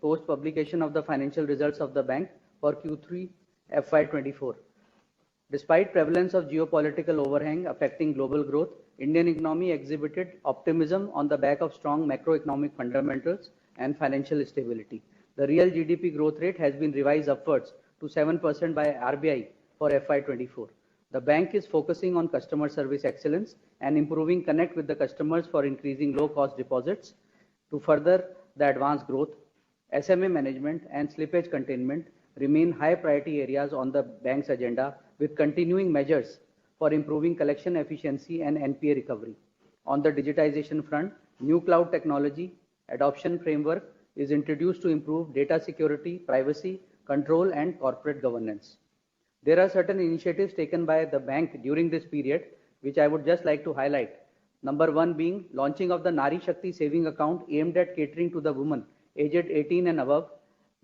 post publication of the financial results of the bank for Q3 FY'24. Despite prevalence of geopolitical overhang affecting global growth, Indian economy exhibited optimism on the back of strong macroeconomic fundamentals and financial stability. The real GDP growth rate has been revised upwards to 7% by RBI for FY'24. The bank is focusing on customer service excellence and improving connect with the customers for increasing low-cost deposits. To further the advanced growth, SMA management and slippage containment remain high priority areas on the bank's agenda, with continuing measures for improving collection efficiency and NPA recovery. On the digitization front, new cloud technology adoption framework is introduced to improve data security, privacy, control, and corporate governance. There are certain initiatives taken by the bank during this period, which I would just like to highlight. Number one being launching of the Nari Shakti saving account aimed at catering to the women aged 18 and above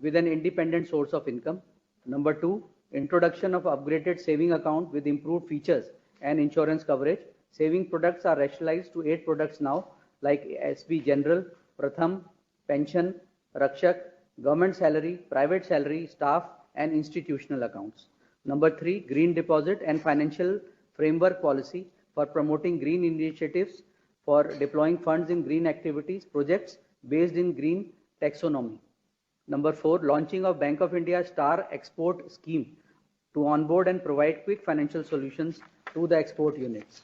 with an independent source of income. Number two, introduction of upgraded saving account with improved features and insurance coverage. Saving products are rationalized to 8 products now, like SB General, Pratham, Pension, Rakshak, Government Salary, Private Salary, Staff, and Institutional accounts. Number three, green deposit and financial framework policy for promoting green initiatives for deploying funds in green activities, projects based in green taxonomy. Number four, launching of Bank of India Star Export Scheme to onboard and provide quick financial solutions to the export units.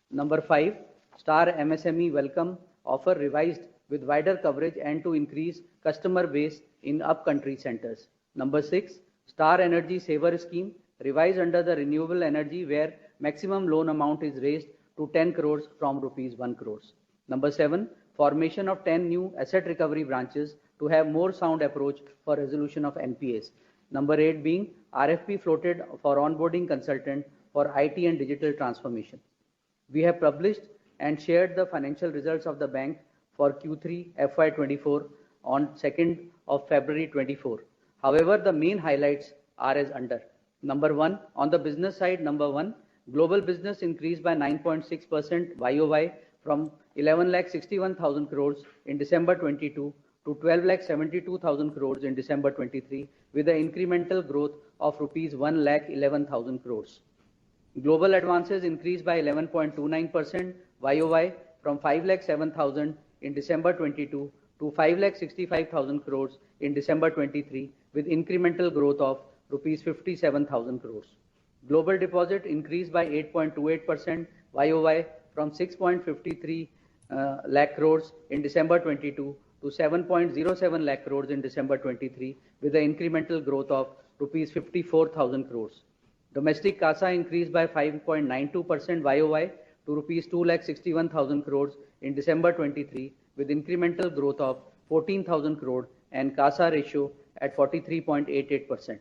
Number five, Star MSME Welcome offer revised with wider coverage and to increase customer base in up-country centers. Number six, Star Energy Saver Scheme revised under the renewable energy where maximum loan amount is raised to 10 crores from rupees 1 crores. Number seven, formation of 10 new asset recovery branches to have more sound approach for resolution of NPAs. Number eight being RFP floated for onboarding consultant for IT and digital transformation. We have published and shared the financial results of the bank for Q3 FY'24 on 2nd of February 24. However, the main highlights are as under. Number one, on the business side, number one, global business increased by 9.6% YOY from 11,61,000 crores in December 22 to 12,72,000 crores in December 23, with an incremental growth of rupees 1,11,000 crores. Global advances increased by 11.29% YOY from 5,07,000 in December 22 to 5,65,000 crores in December 23, with incremental growth of rupees 57,000 crores. Global deposit increased by 8.28% YOY from 6.53 lakh crores in December 22 to 7.07 lakh crores in December 23, with an incremental growth of rupees 54,000 crores. Domestic CASA increased by 5.92% YOY to rupees 2,61,000 crores in December 23, with incremental growth of 14,000 crore and CASA ratio at 43.88%.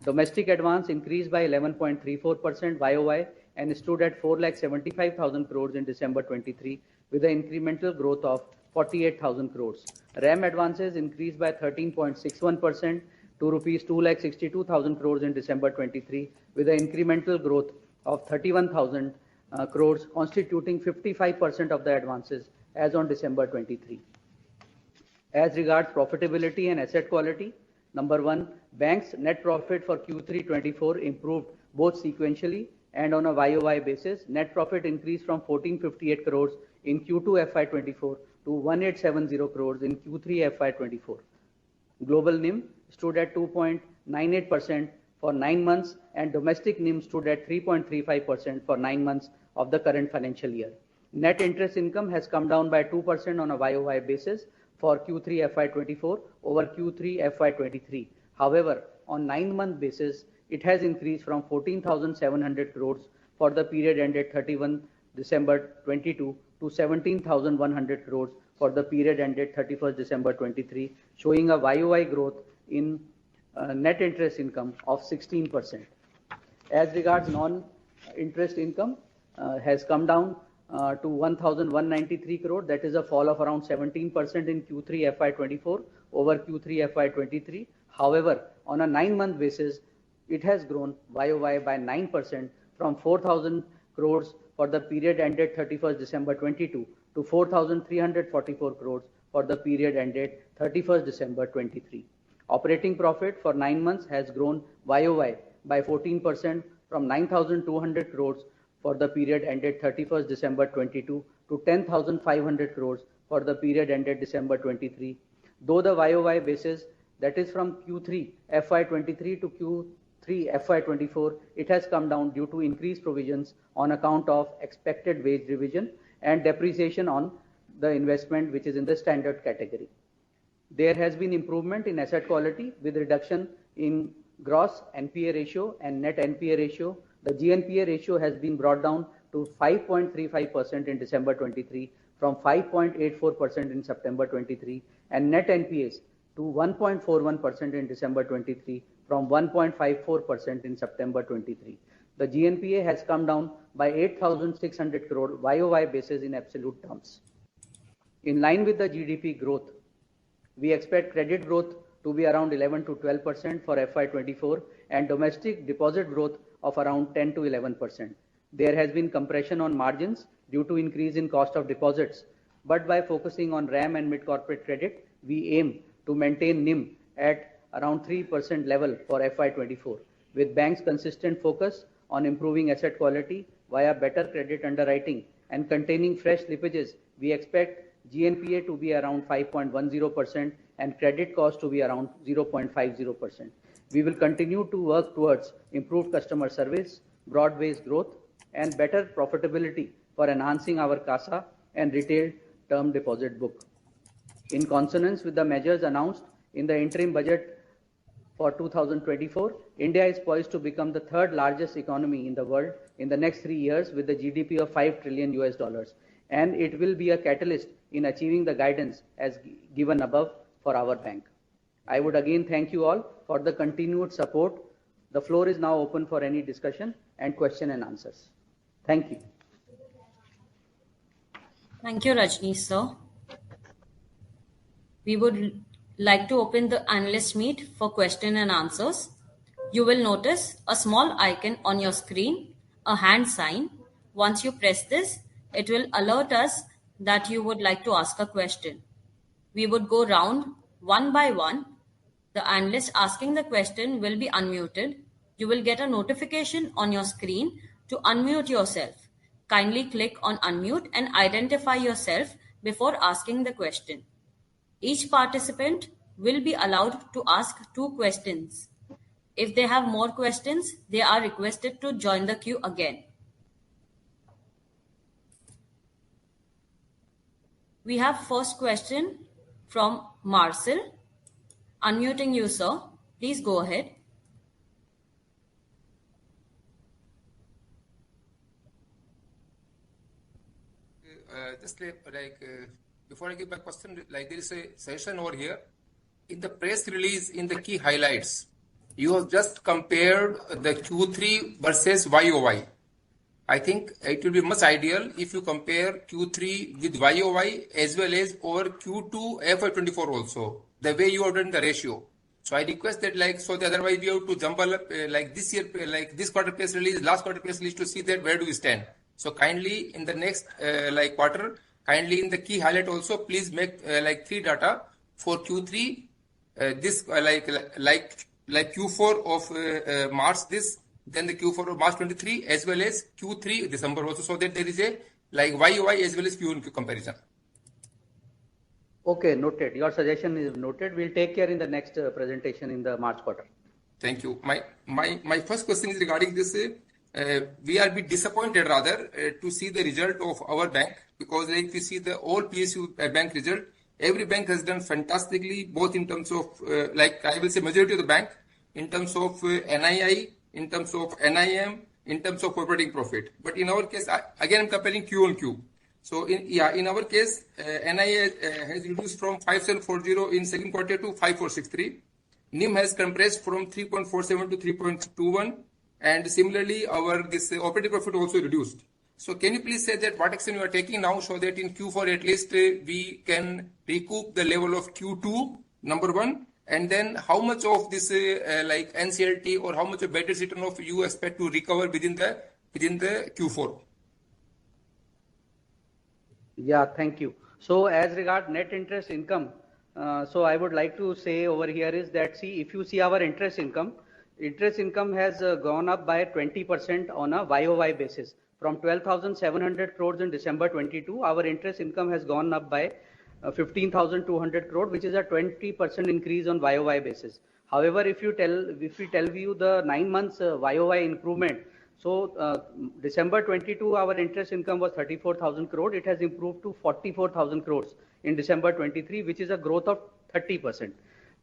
Domestic advance increased by 11.34% YOY and stood at 4,75,000 crores in December 23, with an incremental growth of 48,000 crores. RAM advances increased by 13.61% to rupees 2,62,000 crores in December 23, with an incremental growth of 31,000 crores, constituting 55% of the advances as on December 23. As regards profitability and asset quality, number one, bank's net profit for Q3 24 improved both sequentially and on a YOY basis. Net profit increased from 1458 crores in Q2 FY'24 to 1870 crores in Q3 FY'24. Global NIM stood at 2.98% for 9 months and domestic NIM stood at 3.35% for 9 months of the current financial year. Net interest income has come down by 2% on a YOY basis for Q3 FY'24 over Q3 FY'23. However, on 9-month basis, it has increased from 14,700 crores for the period ended 31 December 22 to 17,100 crores for the period ended 31st December 23, showing a YOY growth in net interest income of 16%. As regards non-interest income, has come down to 1,193 crore. That is a fall of around 17% in Q3 FY'24 over Q3 FY'23. However, on a 9-month basis, it has grown YOY by 9% from 4,000 crores for the period ended 31st December 22 to 4,344 crores for the period ended 31st December 23. Operating profit for 9 months has grown YOY by 14% from 9,200 crores for the period ended 31st December 22 to 10,500 crores for the period ended December 23. Though the YOY basis, that is from Q3 FY'23 to Q3 FY'24, it has come down due to increased provisions on account of expected wage revision and depreciation on the investment which is in the standard category. There has been improvement in asset quality with reduction in gross NPA ratio and net NPA ratio. The GNPA ratio has been brought down to 5.35% in December 23 from 5.84% in September 23, and net NPAs to 1.41% in December 23 from 1.54% in September 23. The GNPA has come down by 8,600 crore YOY basis in absolute terms. In line with the GDP growth, we expect credit growth to be around 11 to 12% for FY'24 and domestic deposit growth of around 10 to 11%. There has been compression on margins due to increase in cost of deposits, but by focusing on RAM and mid-corporate credit, we aim to maintain NIM at around 3% level for FY'24. With bank's consistent focus on improving asset quality via better credit underwriting and containing fresh slippages, we expect GNPA to be around 5.10% and credit cost to be around 0.50%. We will continue to work towards improved customer service, broad-based growth, and better profitability for enhancing our CASA and retail term deposit book. In consonance with the measures announced in the interim budget for 2024, India is poised to become the third largest economy in the world in the next 3 years with a GDP of $5 trillion, and it will be a catalyst in achieving the guidance as given above for our bank. I would again thank you all for the continued support. The floor is now open for any discussion and question and answers. Thank you. Thank you, Rajneesh, sir. We would like to open the analyst meet for question and answers. You will notice a small icon on your screen, a hand sign. Once you press this, it will alert us that you would like to ask a question. We would go round one by one. The analyst asking the question will be unmuted. You will get a notification on your screen to unmute yourself. Kindly click on unmute and identify yourself before asking the question. Each participant will be allowed to ask 2 questions. If they have more questions, they are requested to join the queue again. We have first question from Marcel. Unmuting you, sir. Please go ahead. Before I give my question, there is a session over here. In the press release, in the key highlights, you have just compared the Q3 versus YOY. I think it will be much ideal if you compare Q3 with YOY as well as over Q2 FY'24 also, the way you have done the ratio. So I request that so that otherwise we have to jumble up this year, this quarter press release, last quarter press release to see that where do we stand. So kindly in the next quarter, kindly in the key highlight also, please make 3 data for Q3, this Q4 of March this, then the Q4 of March 23 as well as Q3 December also, so that there is a YOY as well as Q and Q comparison. Okay, noted. Your suggestion is noted. We'll take care in the next presentation in the March quarter. Thank you. My first question is regarding this. We are a bit disappointed rather to see the result of our bank, because if you see the all PSU bank result, every bank has done fantastically, both in terms of I will say majority of the bank, in terms of NII, in terms of NIM, in terms of operating profit. But in our case, again I'm comparing Q on Q. So in our case, NII has reduced from 5740 in second quarter to 5463. NIM has compressed from 3.47 to 3.21, and similarly this operating profit also reduced. So can you please say that what action you are taking now so that in Q4 at least we can recoup the level of Q2, number one, and then how much of this NCLT or how much of better return of you expect to recover within the Q4? Yeah, thank you. So as regard net interest income, so I would like to say over here is that, see, if you see our interest income has gone up by 20% on a YOY basis. From 12,700 crores in December 22, our interest income has gone up by 15,200 crore, which is a 20% increase on YOY basis. However, if we tell you the 9 months YOY improvement, so December 22, our interest income was 34,000 crore. It has improved to 44,000 crores in December 23, which is a growth of 30%.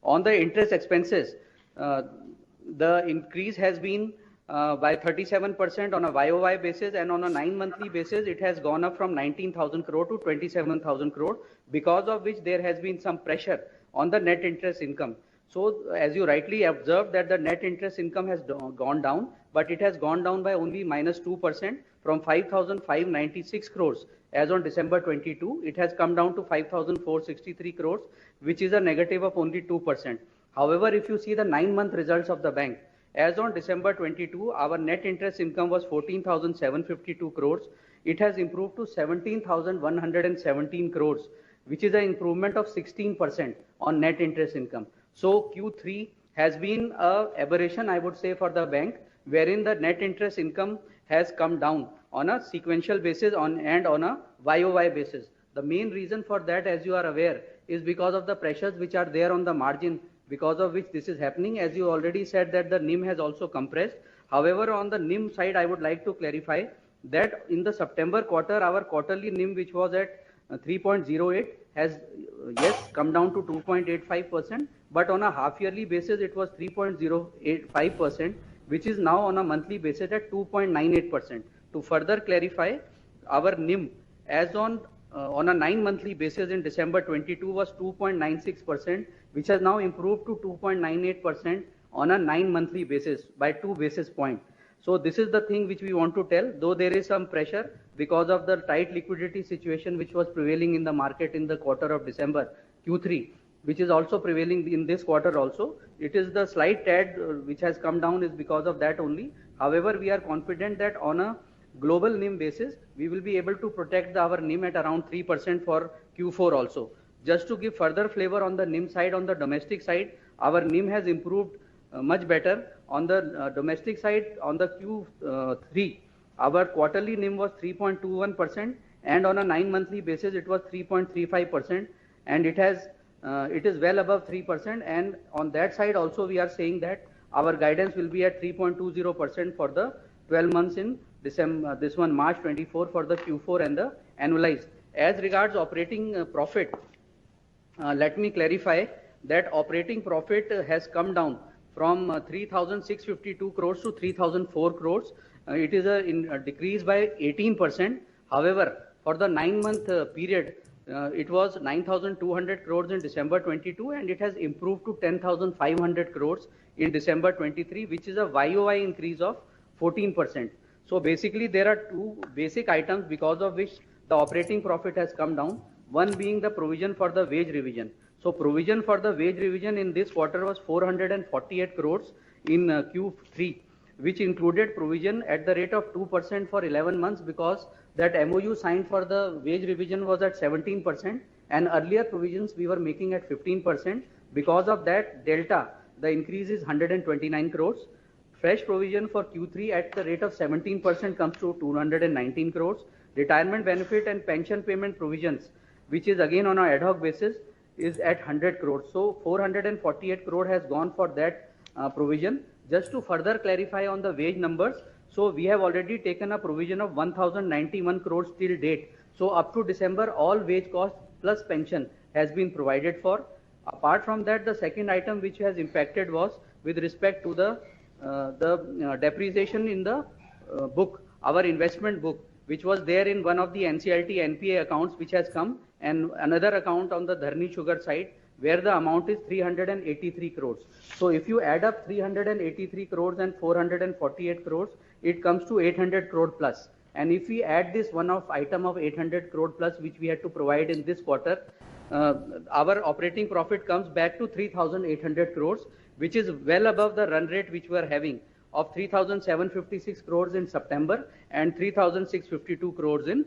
On the interest expenses, the increase has been by 37% on a YOY basis, and on a 9 monthly basis, it has gone up from 19,000 crore to 27,000 crore, because of which there has been some pressure on the net interest income. So as you rightly observed that the net interest income has gone down, but it has gone down by only -2% from 5,596 crores as on December 22. It has come down to 5,463 crores, which is a negative of only 2%. However, if you see the 9-month results of the bank, as on December 22, our net interest income was 14,752 crores. It has improved to 17,117 crores, which is an improvement of 16% on net interest income. So Q3 has been an aberration, I would say, for the bank, wherein the net interest income has come down on a sequential basis and on a YOY basis. The main reason for that, as you are aware, is because of the pressures which are there on the margin, because of which this is happening. As you already said that the NIM has also compressed. However, on the NIM side, I would like to clarify that in the September quarter, our quarterly NIM, which was at 3.08, has yes come down to 2.85%, but on a half yearly basis it was 3.085%, which is now on a monthly basis at 2.98%. To further clarify, our NIM as on a 9 monthly basis in December 22 was 2.96%, which has now improved to 2.98% on a 9 monthly basis by 2 basis points. So this is the thing which we want to tell, though there is some pressure because of the tight liquidity situation which was prevailing in the market in the quarter of December Q3, which is also prevailing in this quarter also. It is the slight tad which has come down is because of that only. However, we are confident that on a global NIM basis, we will be able to protect our NIM at around 3% for Q4 also. Just to give further flavor on the NIM side, on the domestic side, our NIM has improved much better. On the domestic side, on the Q3, our quarterly NIM was 3.21%, and on a 9 monthly basis, it was 3.35%, and it is well above 3%. And on that side also, we are saying that our guidance will be at 3.20% for the 12 months in December, this one March 24 for the Q4 and the annualized. As regards operating profit, let me clarify that operating profit has come down from 3,652 crores to 3,004 crores. It is a decrease by 18%. However, for the 9-month period, it was 9,200 crores in December 22, and it has improved to 10,500 crores in December 23, which is a YOY increase of 14%. So basically, there are two basic items because of which the operating profit has come down. One being the provision for the wage revision. So provision for the wage revision in this quarter was 448 crores in Q3, which included provision at the rate of 2% for 11 months, because that MOU signed for the wage revision was at 17%, and earlier provisions we were making at 15%. Because of that delta, the increase is 129 crores. Fresh provision for Q3 at the rate of 17% comes to 219 crores. Retirement benefit and pension payment provisions, which is again on an ad hoc basis, is at 100 crores. So 448 crore has gone for that provision. Just to further clarify on the wage numbers, so we have already taken a provision of 1,091 crores till date. So up to December, all wage costs plus pension has been provided for. Apart from that, the second item which has impacted was with respect to the depreciation in the book, our investment book, which was there in one of the NCLT NPA accounts, which has come, and another account on the Dharni Sugar side, where the amount is 383 crores. So if you add up 383 crores and 448 crores, it comes to 800 crore plus. And if we add this one-off item of 800 crore plus, which we had to provide in this quarter, our operating profit comes back to 3,800 crores, which is well above the run rate which we are having of 3,756 crores in September and 3,652 crores in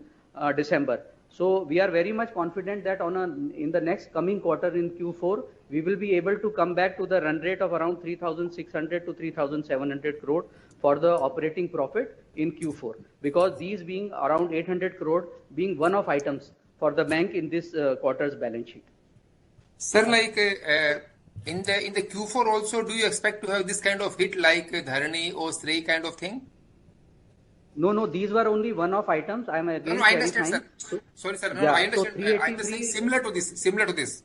December. So we are very much confident that in the next coming quarter in Q4, we will be able to come back to the run rate of around 3,600 to 3,700 crore for the operating profit in Q4, because these being around 800 crore being one-off items for the bank in this quarter's balance sheet. Sir, in the Q4 also, do you expect to have this kind of hit like Dharani or Srei kind of thing? No, these were only one-off items. I am again I understand, clarifying. sir. Sorry, sir. Yeah, I understand. so I'm just saying similar to this.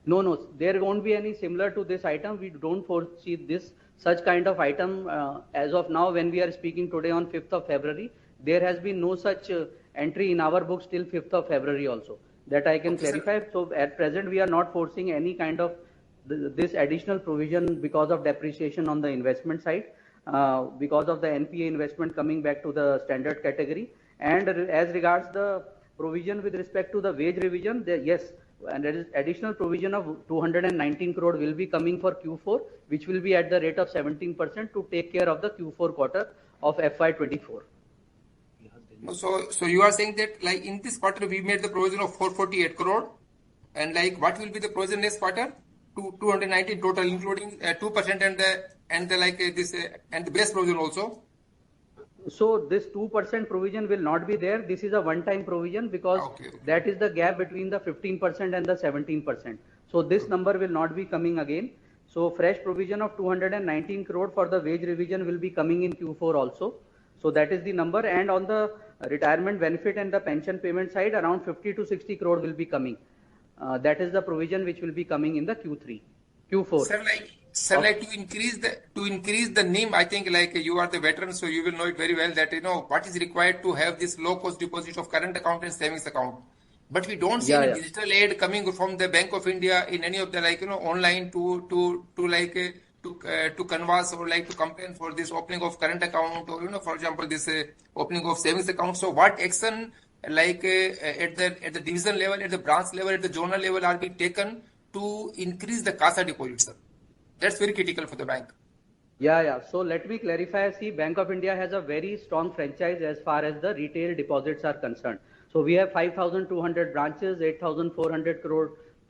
No, there won't be any similar to this item. We don't foresee this such kind of item as of now. When we are speaking today on 5th of February, there has been no such entry in our books till 5th of February also. That I can clarify. Sir. So at present, we are not foreseeing any kind of this additional provision because of depreciation on the investment side, because of the NPA investment coming back to the standard category. And as regards the provision with respect to the wage revision, yes, and there is additional provision of 219 crore will be coming for Q4, which will be at the rate of 17% to take care of the Q4 quarter of FY'24. So you are saying that like in this quarter we made the provision of 448 crore, and like what will be the provision next quarter? 219 total, including 2% and the base provision also. So this 2% provision will not be there. This is a one-time provision because that is the gap between the 15% and the 17%. So this number will not be coming again. So fresh provision of 219 crore for the wage revision will be coming in Q4 also. So that is the number. And on the retirement benefit and the pension payment side, around 50 to 60 crore will be coming. That is the provision which will be coming in the Q4. Sir, to increase the NIM, I think like you are the veteran, so you will know it very well that what is required to have this low cost deposit of current account and savings account. But we don't see any digital aid coming from the Bank of India in any of the online to canvas or to campaign for this opening of current account or for example this opening of savings account. So what action at the division level, at the branch level, at the zonal level are being taken to increase the CASA deposits, sir? That's very critical for the bank. Yeah. So let me clarify. See, Bank of India has a very strong franchise as far as the retail deposits are concerned. So we have 5,200 branches, 8,400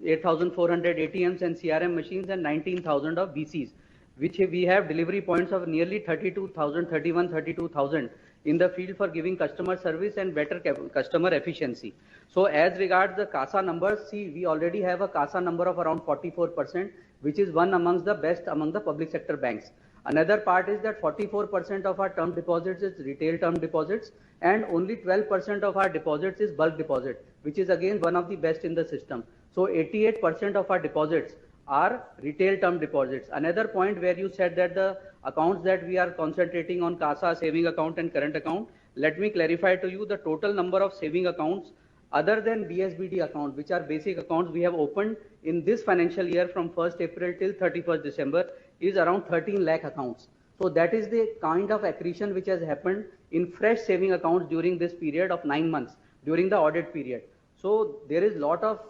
ATMs and CRM machines, and 19,000 of BCs, which we have delivery points of nearly 32,000 in the field for giving customer service and better customer efficiency. So as regards the CASA numbers, see, we already have a CASA number of around 44%, which is one amongst the best among the public sector banks. Another part is that 44% of our term deposits is retail term deposits, and only 12% of our deposits is bulk deposit, which is again one of the best in the system. So 88% of our deposits are retail term deposits. Another point where you said that the accounts that we are concentrating on CASA, saving account and current account, let me clarify to you the total number of saving accounts other than BSBD account, which are basic accounts we have opened in this financial year from 1st April till 31st December is around 13 lakh accounts. So that is the kind of accretion which has happened in fresh saving accounts during this period of 9 months, during the audit period. So there is lot of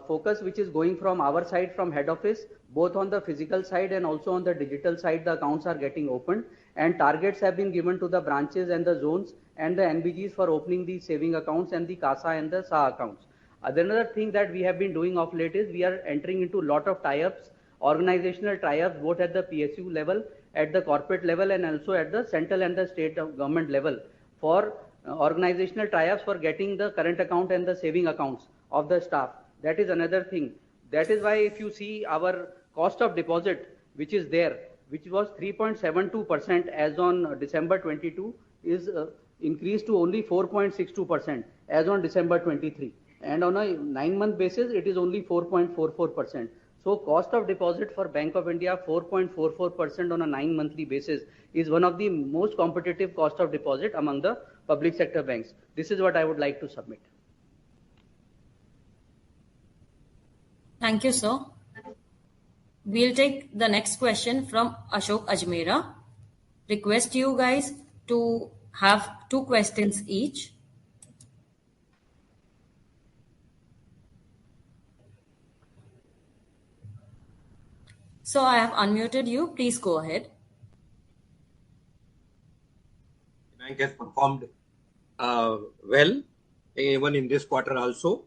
focus which is going from our side, from head office, both on the physical side and also on the digital side. The accounts are getting opened and targets have been given to the branches and the zones and the NBGs for opening these saving accounts and the CASA and the SA accounts. Another thing that we have been doing of late is we are entering into lot of tie-ups, organizational tie-ups, both at the PSU level, at the corporate level, and also at the central and the state government level for organizational tie-ups for getting the current account and the saving accounts of the staff. That is another thing. That is why if you see our cost of deposit, which is there, which was 3.72% as on December 22, is increased to only 4.62% as on December 23. And on a 9-month basis, it is only 4.44%. So cost of deposit for Bank of India, 4.44% on a 9-monthly basis, is one of the most competitive cost of deposit among the public sector banks. This is what I would like to submit. Thank you, sir. We'll take the next question from Ashok Ajmera. Request you guys to have 2 questions each. So I have unmuted you. Please go ahead. The bank has performed well even in this quarter also.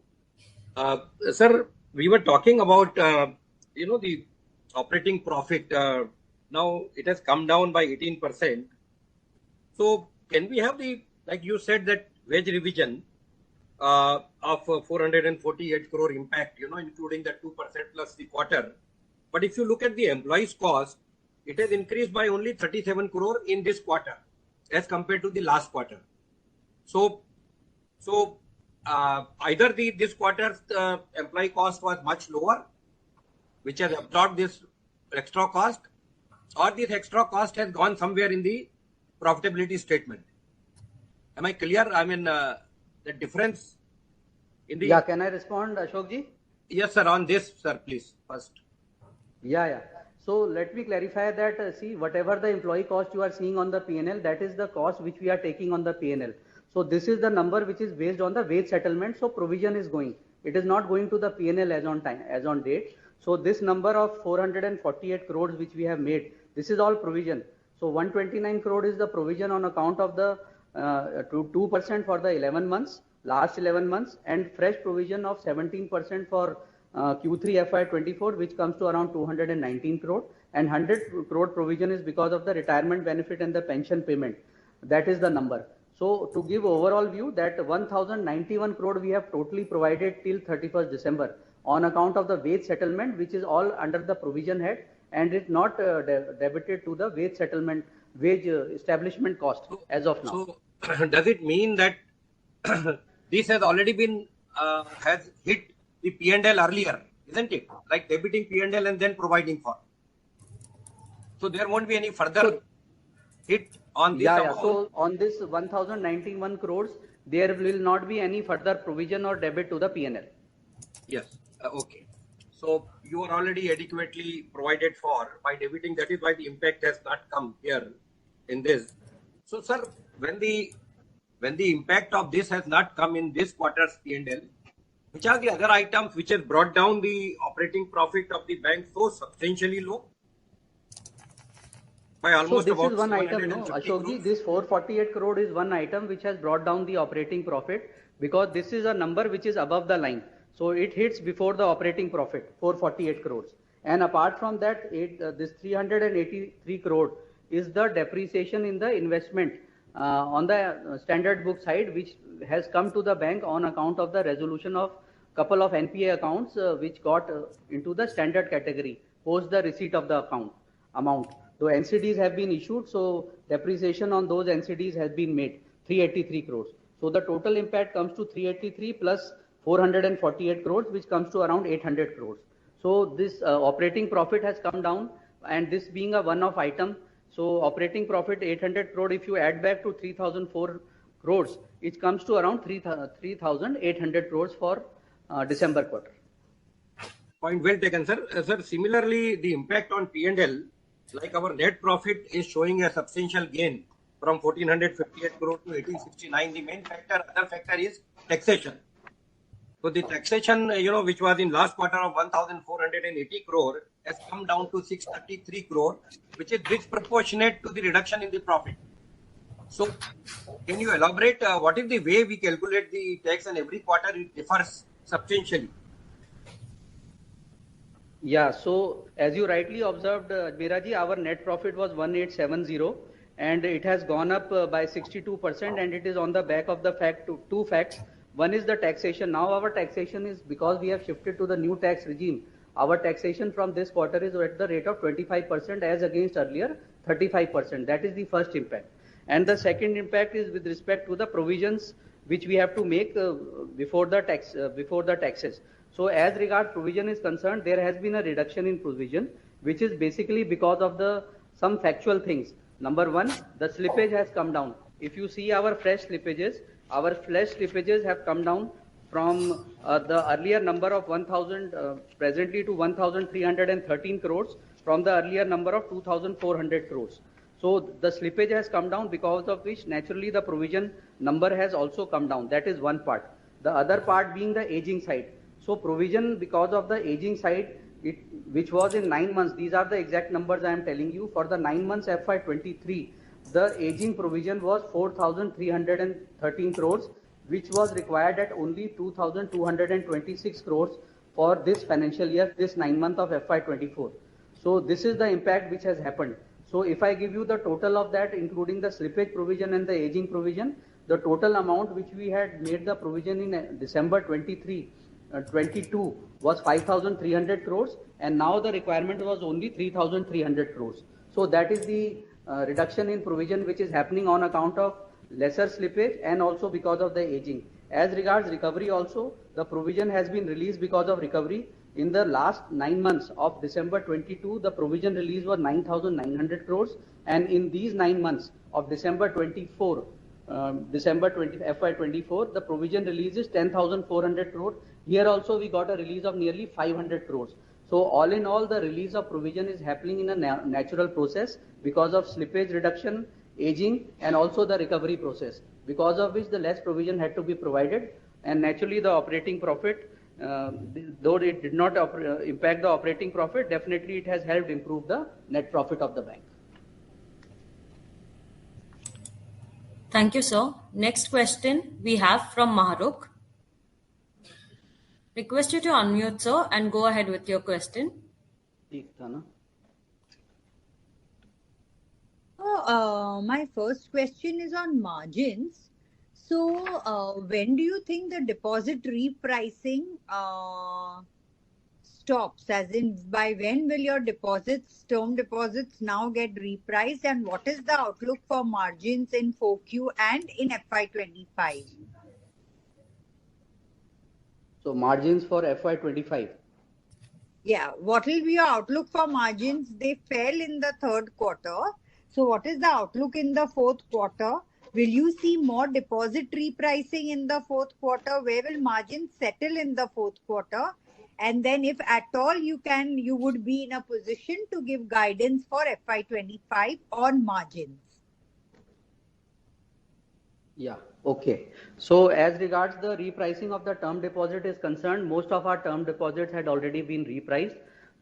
Sir, we were talking about, the operating profit. Now it has come down by 18%. So can we have like you said, that wage revision of 448 crore impact, including the 2% plus the quarter. But if you look at the employees cost, it has increased by only 37 crore in this quarter as compared to the last quarter. So either this quarter's employee cost was much lower, which has absorbed this extra cost, or this extra cost has gone somewhere in the profitability statement. Am I clear? I mean, the difference in the... Yeah, can I respond, Ashok ji? Yes, sir. On this, sir, please, first. Yeah. So let me clarify that, see, whatever the employee cost you are seeing on the P&L, that is the cost which we are taking on the P&L. So this is the number which is based on the wage settlement. So provision is going. It is not going to the P&L as on date. So this number of 448 crores which we have made, this is all provision. So 129 crore is the provision on account of the 2% for the 11 months, last 11 months, and fresh provision of 17% for Q3 FY'24, which comes to around 219 crore, and 100 crore provision is because of the retirement benefit and the pension payment. That is the number. So to give overall view, that 1091 crore we have totally provided till 31st December on account of the wage settlement, which is all under the provision head, and it's not debited to the wage settlement, wage establishment cost as of now. So does it mean that this has already been has hit the P&L earlier, isn't it? Like debiting P&L and then providing for. So there won't be any further hit on this amount. So on this 1091 crores, there will not be any further provision or debit to the P&L. Yes. Okay. So you are already adequately provided for by debiting. That is why the impact has not come here in this. So, sir, when the impact of this has not come in this quarter's P&L, which are the other items which has brought down the operating profit of the bank so substantially low? By almost so this about is one item, no, 750 Ashok ji, this 448 crore is one item which has brought down the operating profit, because this is a number which is above the line. So it hits before the operating profit, 448 crores. And apart from that, this 383 crore is the depreciation in the investment on the standard book side, which has come to the bank on account of the resolution of couple of NPA accounts which got into the standard category post the receipt of the amount. Though NCDs have been issued, so depreciation on those NCDs has been made, 383 crores. So the total impact comes to 383 plus 448 crores, which comes to around 800 crores. So this operating profit has come down, and this being a one-off item, so operating profit 800 crore, if you add back to 3004 crores, it comes to around 3800 crores for December quarter. Point well taken, sir. Sir, similarly, the impact on P&L, like our net profit is showing a substantial gain from 1458 crore to 1869. The main factor, other factor is taxation. So the taxation, which was in last quarter of 1480 crore has come down to 633 crore, which is disproportionate to the reduction in the profit. So can you elaborate what is the way we calculate the tax, and every quarter it differs substantially? Yeah, so as you rightly observed, Miraji, our net profit was 1870 and it has gone up by 62%, and it is on the back of the two facts. One is the taxation. Now our taxation is, because we have shifted to the new tax regime, our taxation from this quarter is at the rate of 25% as against earlier 35%. That is the first impact. And the second impact is with respect to the provisions which we have to make before the taxes. So as regard provision is concerned, there has been a reduction in provision, which is basically because of some factual things. Number one, the slippage has come down. If you see our fresh slippages have come down from the earlier number of 1000 presently to 1313 crores from the earlier number of 2400 crores. So the slippage has come down, because of which naturally the provision number has also come down. That is one part. The other part being the aging side. So provision, because of the aging side, which was in 9 months, these are the exact numbers I am telling you. For the 9 months FY'23, the aging provision was 4313 crores, which was required at only 2,226 crores for this financial year, this 9 month of FY'24. So this is the impact which has happened. So if I give you the total of that, including the slippage provision and the aging provision, the total amount which we had made the provision in December 22 was 5,300 crores, and now the requirement was only 3,300 crores. So that is the reduction in provision which is happening on account of lesser slippage and also because of the aging. As regards recovery also, the provision has been released because of recovery. In the last 9 months of December 22, the provision release was 9,900 crores, and in these 9 months of December 24, FY'24, the provision release is 10,400 crores. Here also we got a release of nearly 500 crores. So all in all, the release of provision is happening in a natural process because of slippage reduction, aging, and also the recovery process, because of which the less provision had to be provided. And naturally the operating profit, though it did not impact the operating profit, definitely it has helped improve the net profit of the bank. Thank you, sir. Next question we have from Mahrukh. Request you to unmute, sir, and go ahead with your question. My first question is on margins. So, when do you think the deposit repricing stops? As in, by when will your deposits, term deposits, now get repriced? And what is the outlook for margins in 4Q and in FY'25? So margins for FY'25. Yeah, what will be your outlook for margins? They fell in the third quarter. So, what is the outlook in the fourth quarter? Will you see more deposit repricing in the fourth quarter? Where will margins settle in the fourth quarter? And then if at all you would be in a position to give guidance for FY'25 on margins. Yeah, okay. So as regards the repricing of the term deposit is concerned, most of our term deposits had already been repriced.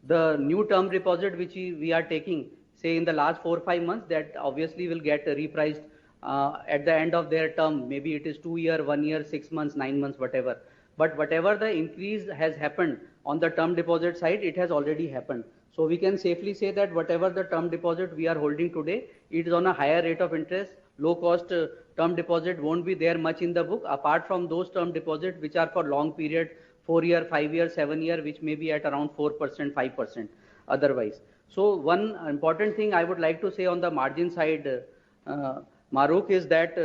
The new term deposit which we are taking, say in the last 4 or 5 months, that obviously will get repriced at the end of their term. Maybe it is 2 year, 1 year, 6 months, 9 months, whatever. But whatever the increase has happened on the term deposit side, it has already happened. So we can safely say that whatever the term deposit we are holding today, it is on a higher rate of interest. Low cost term deposit won't be there much in the book, apart from those term deposits which are for long period, 4 year, 5 year, 7 year, which may be at around 4%, 5% otherwise. So one important thing I would like to say on the margin side, Mahrukh, is that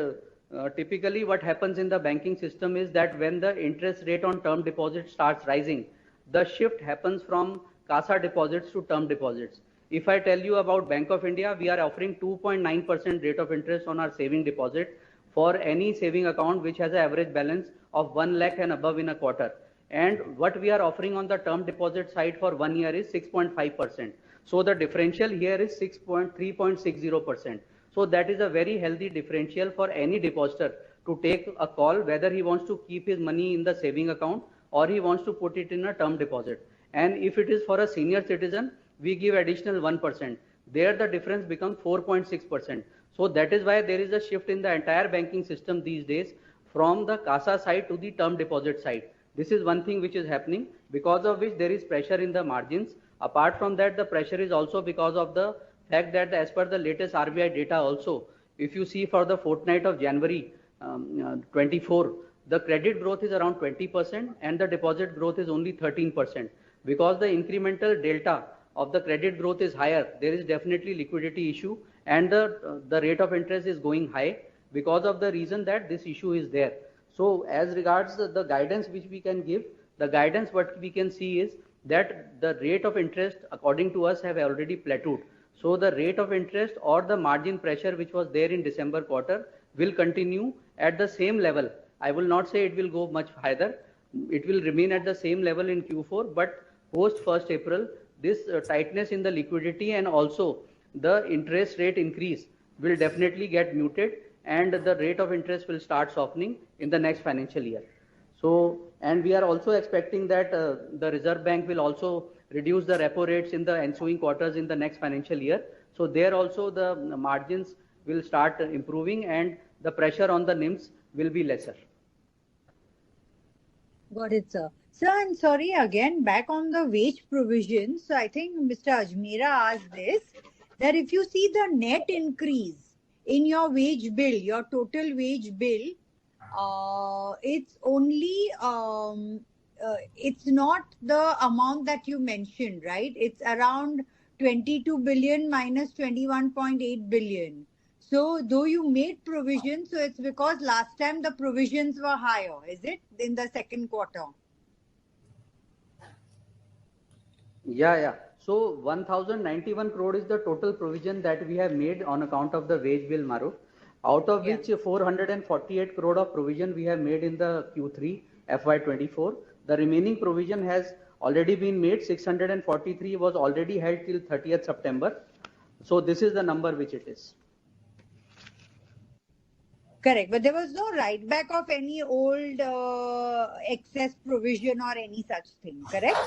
typically what happens in the banking system is that when the interest rate on term deposit starts rising, the shift happens from CASA deposits to term deposits. If I tell you about Bank of India, we are offering 2.9% rate of interest on our saving deposit for any saving account which has an average balance of 1 lakh and above in a quarter. And what we are offering on the term deposit side for 1 year is 6.5%. So the differential here is 3.60%. So that is a very healthy differential for any depositor to take a call whether he wants to keep his money in the saving account or he wants to put it in a term deposit. And if it is for a senior citizen, we give additional 1%. There the difference becomes 4.6%. So that is why there is a shift in the entire banking system these days from the CASA side to the term deposit side. This is one thing which is happening, because of which there is pressure in the margins. Apart from that, the pressure is also because of the fact that as per the latest RBI data also, if you see for the fortnight of January 24, the credit growth is around 20% and the deposit growth is only 13%. Because the incremental delta of the credit growth is higher, there is definitely liquidity issue and the rate of interest is going high because of the reason that this issue is there. So as regards the guidance which we can give, the guidance what we can see is that the rate of interest according to us have already plateaued. So the rate of interest or the margin pressure which was there in December quarter will continue at the same level. I will not say it will go much higher. It will remain at the same level in Q4, but post 1st April, this tightness in the liquidity and also the interest rate increase will definitely get muted and the rate of interest will start softening in the next financial year. So, and we are also expecting that the Reserve Bank will also reduce the repo rates in the ensuing quarters in the next financial year. So there also the margins will start improving and the pressure on the NIMs will be lesser. Got it, sir. Sir, I'm sorry again, back on the wage provision. So I think Mr. Ajmera asked this, that if you see the net increase in your wage bill, your total wage bill, it's only, it's not the amount that you mentioned, right? It's around 22 billion minus 21.8 billion. So though you made provisions, so it's because last time the provisions were higher, is it, in the second quarter? Yeah. So 1091 crore is the total provision that we have made on account of the wage bill, Maruf. Out of Yeah. which 448 crore of provision we have made in the Q3 FY'24. The remaining provision has already been made. 643 was already held till 30th September. So this is the number which it is. Correct, but there was no write back of any old excess provision or any such thing, correct?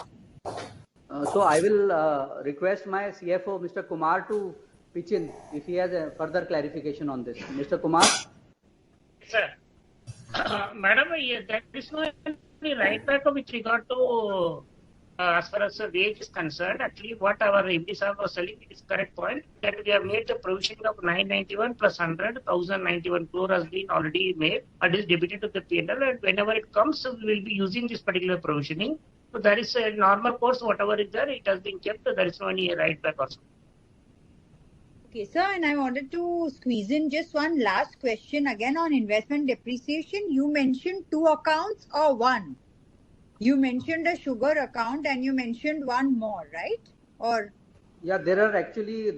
So I will request my CFO, Mr. Kumar, to pitch in if he has a further clarification on this. Mr. Kumar? Sir, madam, there is no any right back with regard to as far as the wage is concerned. Actually, what our MD sir was telling is correct point, that we have made the provision of 991 plus 100, 1091 crore has been already made and is debited to the P&L, and whenever it comes, we will be using this particular provisioning. So there is a normal course, whatever is there, it has been kept. There is no any right back also. Okay, sir, and I wanted to squeeze in just one last question again on investment depreciation. You mentioned two accounts or one? You mentioned a sugar account and you mentioned one more, right? Or yeah, there are actually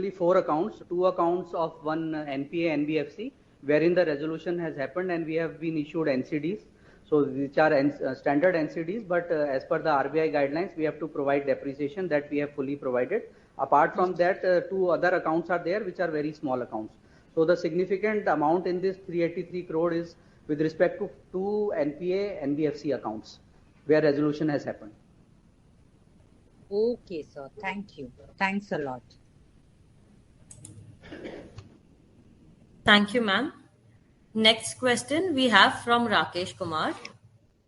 4 accounts, 2 accounts of one NPA NBFC, wherein the resolution has happened and we have been issued NCDs. So which are standard NCDs, but as per the RBI guidelines, we have to provide depreciation that we have fully provided. Apart from that, 2 other accounts are there, which are very small accounts. So the significant amount in this 383 crore is with respect to 2 NPA NBFC accounts, where resolution has happened. okay, sir. Thank you. Thanks a lot. Thank you, ma'am. Next question we have from Rakesh Kumar.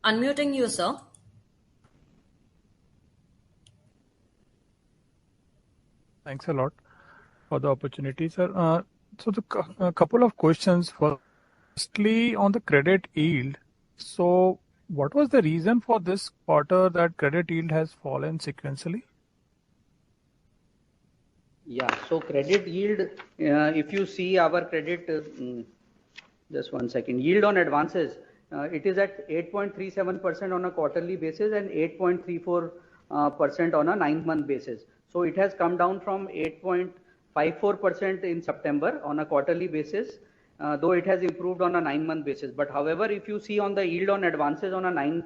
Unmuting you, sir. Thanks a lot for the opportunity, sir. So a couple of questions. Firstly, on the credit yield. So what was the reason for this quarter that credit yield has fallen sequentially? Yeah, so credit yield, if you see our credit, just one second, yield on advances, it is at 8.37% on a quarterly basis and 8.34% on a 9-month basis. So it has come down from 8.54% in September on a quarterly basis, though it has improved on a 9-month basis. But however, if you see on the yield on advances on a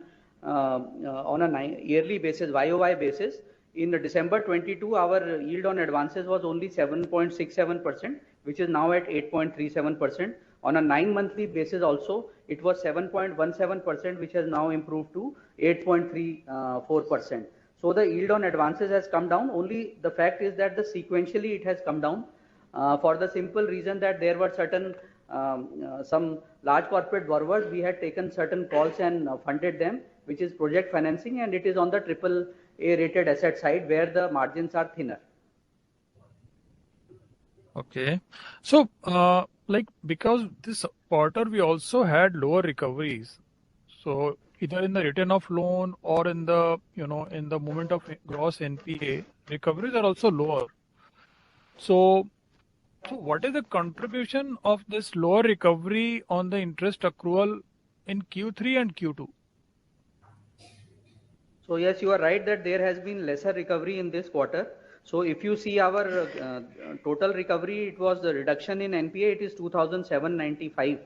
yearly basis, YOY basis, in December 22, our yield on advances was only 7.67%, which is now at 8.37%. On a 9-monthly basis also, it was 7.17%, which has now improved to 8.34%. So the yield on advances has come down. Only the fact is that sequentially it has come down for the simple reason that there were certain some large corporate borrowers. We had taken certain calls and funded them, which is project financing, and it is on the AAA rated asset side where the margins are thinner. Okay. So, because this quarter we also had lower recoveries. So either in the return of loan or in the, in the moment of gross NPA, recoveries are also lower. So what is the contribution of this lower recovery on the interest accrual in Q3 and Q2? So yes, you are right that there has been lesser recovery in this quarter. So if you see our total recovery, it was the reduction in NPA, it is 2,795,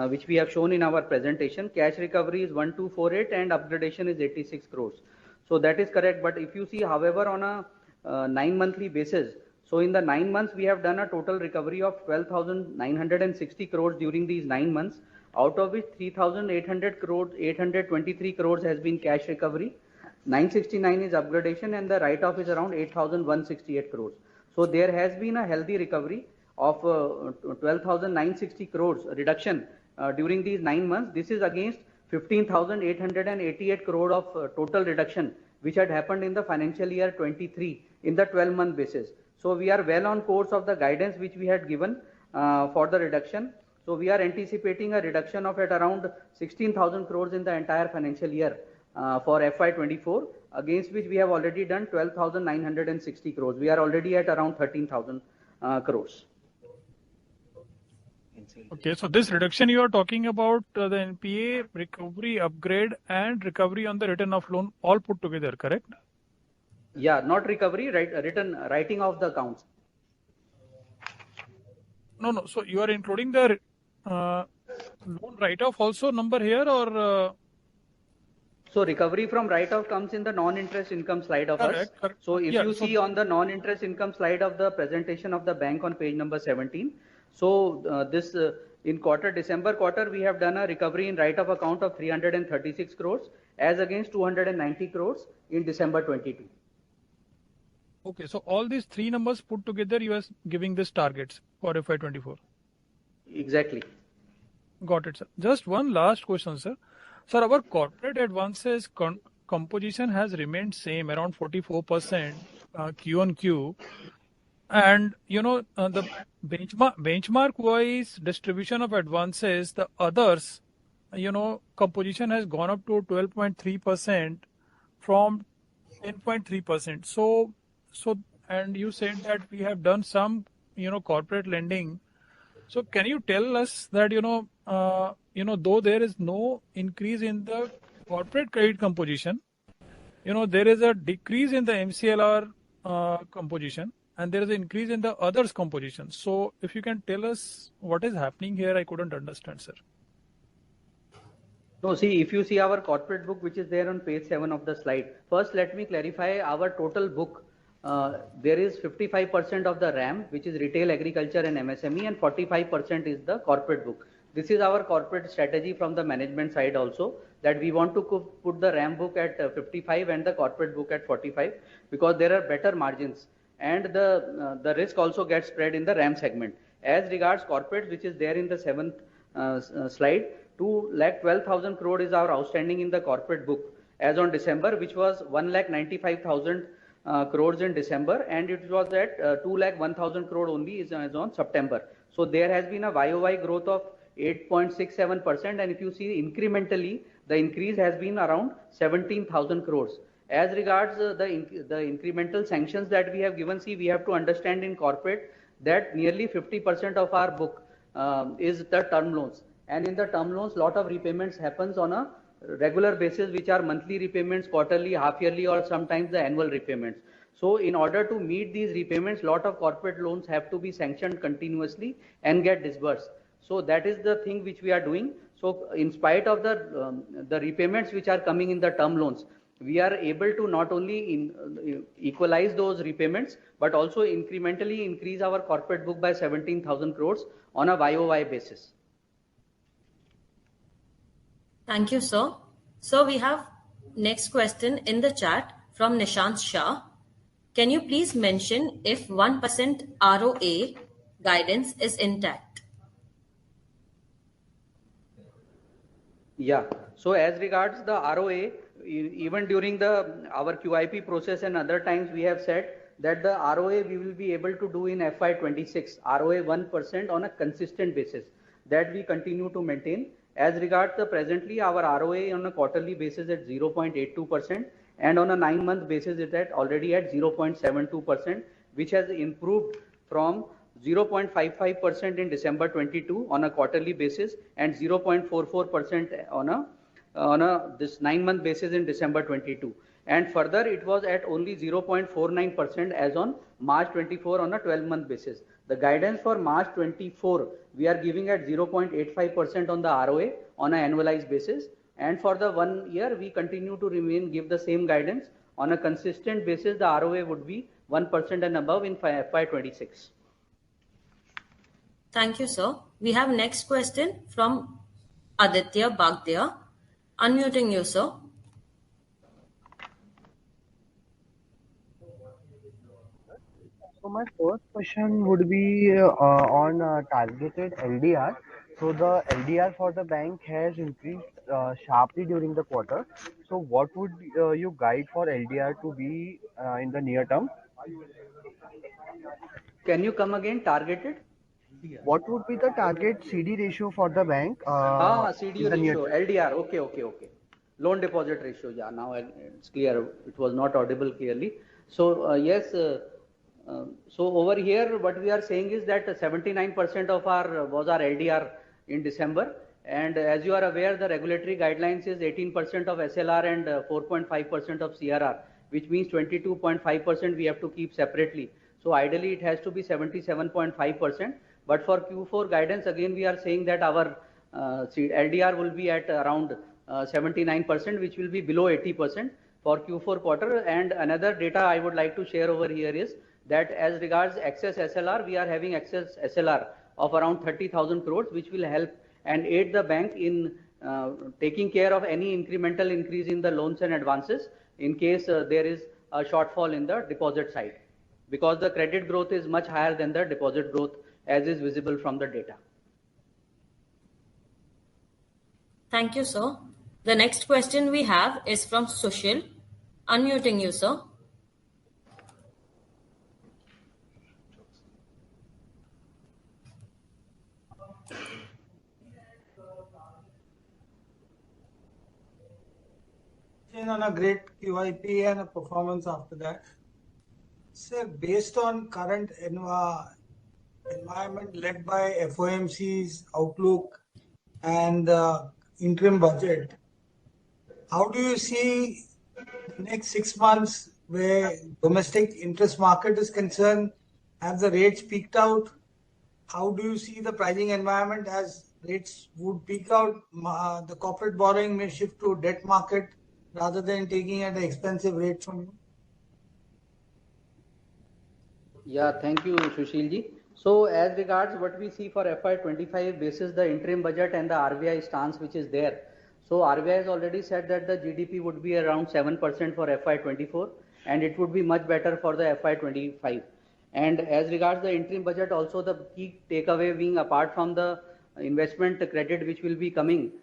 which we have shown in our presentation. Cash recovery is 1,248 and upgradation is 86 crores. So that is correct. But if you see, however, on a 9-monthly basis, so in the 9 months, we have done a total recovery of 12,960 crores during these 9 months, out of which 3,800 crores, 823 crores has been cash recovery. 969 is upgradation and the write-off is around 8,168 crores. So there has been a healthy recovery of 12,960 crores reduction during these 9 months. This is against 15,888 crore of total reduction which had happened in the financial year 23 in the 12-month basis. So we are well on course of the guidance which we had given for the reduction. So we are anticipating a reduction of at around 16,000 crores in the entire financial year for FY'24, against which we have already done 12,960 crores. We are already at around 13,000 crores. Okay, so this reduction you are talking about the NPA, recovery, upgrade, and recovery on the return of loan all put together, correct? Yeah, not recovery, writing of the accounts. No. So you are including the loan write-off also number here, or? So recovery from write-off comes in the non-interest income slide of us. Correct. So if you see on the non-interest income slide of the presentation of the bank on page number 17, so this in December quarter, we have done a recovery in write-off account of 336 crores as against 290 crores in December 22. Okay, so all these three numbers put together, you are giving these targets for FY'24. Exactly. Got it, sir. Just one last question, sir. Sir, our corporate advances composition has remained same, around 44% Q on Q. And, the benchmark-wise distribution of advances, the others, composition has gone up to 12.3% from 10.3%. So, and you said that we have done some, corporate lending. So can you tell us that, though there is no increase in the corporate credit composition, there is a decrease in the MCLR composition, and there is an increase in the others composition. So if you can tell us what is happening here, I couldn't understand, sir. No, see, if you see our corporate book, which is there on page 7 of the slide, first let me clarify our total book. There is 55% of the RAM, which is retail, agriculture and MSME, and 45% is the corporate book. This is our corporate strategy from the management side also, that we want to put the RAM book at 55 and the corporate book at 45, because there are better margins, and the risk also gets spread in the RAM segment. As regards corporate, which is there in the 7th slide, 2,12,000 crore is our outstanding in the corporate book as on December, which was 1,95,000 crores in December, and it was at 2,01,000 crore only as on September. So there has been a YOY growth of 8.67%, and if you see incrementally, the increase has been around 17,000 crores. As regards the incremental sanctions that we have given, see, we have to understand in corporate that nearly 50% of our book is the term loans, and in the term loans, lot of repayments happens on a regular basis, which are monthly repayments, quarterly, half yearly, or sometimes the annual repayments. So in order to meet these repayments, lot of corporate loans have to be sanctioned continuously and get disbursed. So that is the thing which we are doing. So in spite of the repayments which are coming in the term loans, we are able to not only equalize those repayments, but also incrementally increase our corporate book by 17,000 crores on a YOY basis. Thank you, sir. So we have next question in the chat from Nishant Shah. Can you please mention if 1% ROA guidance is intact? Yeah. So as regards the ROA, even during our QIP process and other times, we have said that the ROA we will be able to do in FY'26, ROA 1% on a consistent basis. That we continue to maintain. As regards presently, our ROA on a quarterly basis at 0.82%, and on a 9-month basis it is already at 0.72%, which has improved from 0.55% in December 22 on a quarterly basis and 0.44% on a this 9-month basis in December 22. And further, it was at only 0.49% as on March 24 on a 12-month basis. The guidance for March 24, we are giving at 0.85% on the ROA on an annualized basis. And for the 1 year, we continue to give the same guidance. On a consistent basis, the ROA would be 1% and above in FY'26. Thank you, sir. We have next question from Aditya Bagdia. Unmuting you, sir. So my first question would be on targeted LDR. So the LDR for the bank has increased sharply during the quarter. So what would you guide for LDR to be in the near term? Can you come again? Targeted? What would be the target CD ratio for the bank CD in the near ratio, term? LDR. Okay. Loan deposit ratio. Yeah, now it's clear. It was not audible clearly. So yes. So over here, what we are saying is that 79% of our was our LDR in December, and as you are aware, the regulatory guidelines is 18% of SLR and 4.5% of CRR, which means 22.5% we have to keep separately. So ideally, it has to be 77.5%. But for Q4 guidance, again we are saying that our LDR will be at around 79%, which will be below 80% for Q4 quarter. And another data I would like to share over here is that as regards excess SLR, we are having excess SLR of around 30,000 crores, which will help and aid the bank in taking care of any incremental increase in the loans and advances in case there is a shortfall in the deposit side, because the credit growth is much higher than the deposit growth as is visible from the data. Thank you, sir. The next question we have is from Sushil. Unmuting you, sir. On a great QIP and a performance after that. Sir, based on current environment led by FOMC's outlook and interim budget, how do you see the next 6 months where domestic interest market is concerned? Have the rates peaked out? How do you see the pricing environment as rates would peak out? The corporate borrowing may shift to debt market rather than taking at an expensive rate from you. Yeah, thank you, Sushilji. So as regards what we see for FY'25 basis the interim budget and the RBI stance which is there. So RBI has already said that the GDP would be around 7% for FY'24 and it would be much better for the FY'25. And as regards the interim budget, also the key takeaway being apart from the investment credit which will be coming,